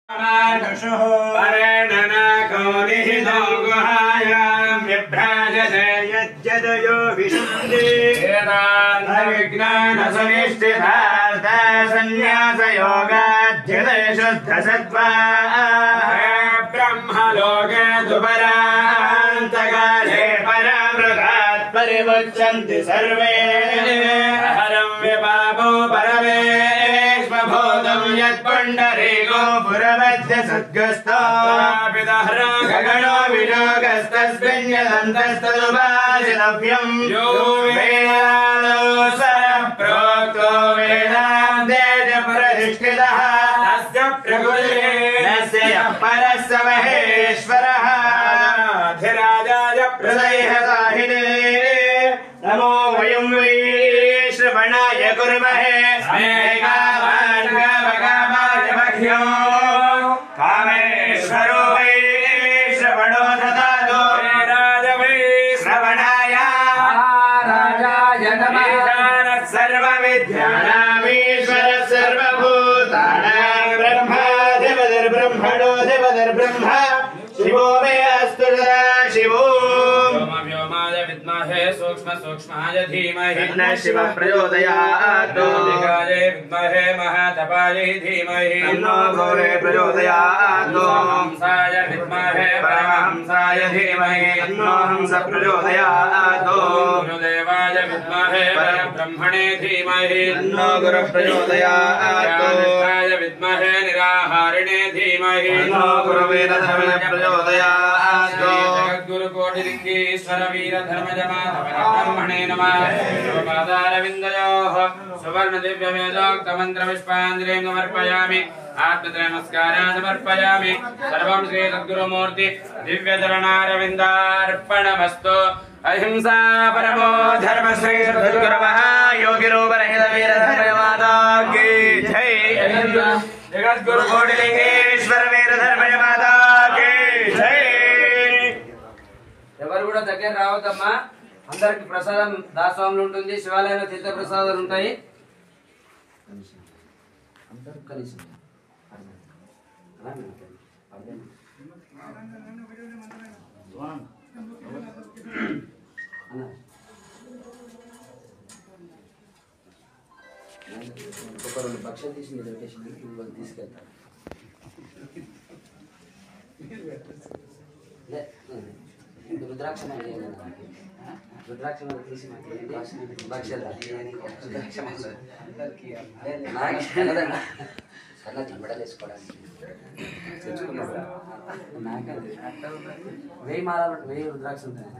परेण कौनिहितो गुहायां विभ्राजते यज्जदयो विशुद्धि विज्ञानसुनिश्चितार्थ संन्यासयोगाध्यते शुद्धसत्त्वा ब्रह्मलोके दुपरान्तकाले परामृतात् परिमुच्यन्ति सर्वे हरं विपापो परमेश्वभूतं यत्पुण्डरीको पुरमध्य सद्गस्तो गगनो विलोकस्तस्मिन् यदन्तस्तदुपासितव्यं यो वेदादौ प्रोक्तो वेदान्ते च प्रतिष्ठितः तस्य प्रकृतिर्नस्य यः परः स महेश्वरः अधिराजाय प्रदयसाहिने नमो वयं वै श्रवणाय कुर्महे कामेश्वरो वै श्रवणो ददातु राज वै श्रवणाय राजाय नमः सर्वविद्यानामीश्वर सर्वभूतानां ब्रह्माधिपतिर्ब्रह्मणो धिपतिर्ब्रह्म शिवो मे अस्तु सदा शिवो सूक्ष्म सूक्ष्माय धीमहि तन्नः शिवः प्रचोदयात् दिगाय विद्महे महातपाय धीमहि तन्नो भूरे प्रचोदयात् हंसाय विद्महे परमहंसाय धीमहि तन्नो हंसः प्रचोदयात् गुरुदेवाय विद्महे परब्रह्मणे धीमहि तन्नो गुरुः प्रचोदयात् निष्ठाय विद्महे निराहारिणे धीमहि तन्नो गुरुवेदधर्मणे प्रचोदयात् जगद्गुरुकोटिलिङ्गेश्वर वीरधर्मजमाधवब्रह्मणे नमः पादारविन्दयोः सुवर्णदिव्यवेदोक्तमन्त्रपुष्पाञ्जलिं समर्पयामि आत्मनमस्कारान् समर्पयामि सर्वं श्री सद्गुरुमूर्ति दिव्यचरणारविन्दार्पणमस्तु अहिंसा परमो धर्म श्री सद्गुरुमः योगिरूपरहित वीरधर्मजमाता की जय जगद्गुरुकोटिलिङ्गेश्वर वीरधर्मजमाता की जय ఎవరు కూడా దగ్గర రావద్దమ్మా అందరికి ప్రసాదం దాసోహంలో ఉంటుంది శివాలయంలో తీర్థ ప్రసాదాలు ఉంటాయి అందరూ కలిసి ఒక రెండు పక్షాలు తీసి మీరు పెట్టేసి వాళ్ళు తీసుకెళ్తారు रुद्राक्ष रुद्राक्ष तीसी వెయ్యి మాల వెయ్యి రుద్రాక్ష ఉంటాయి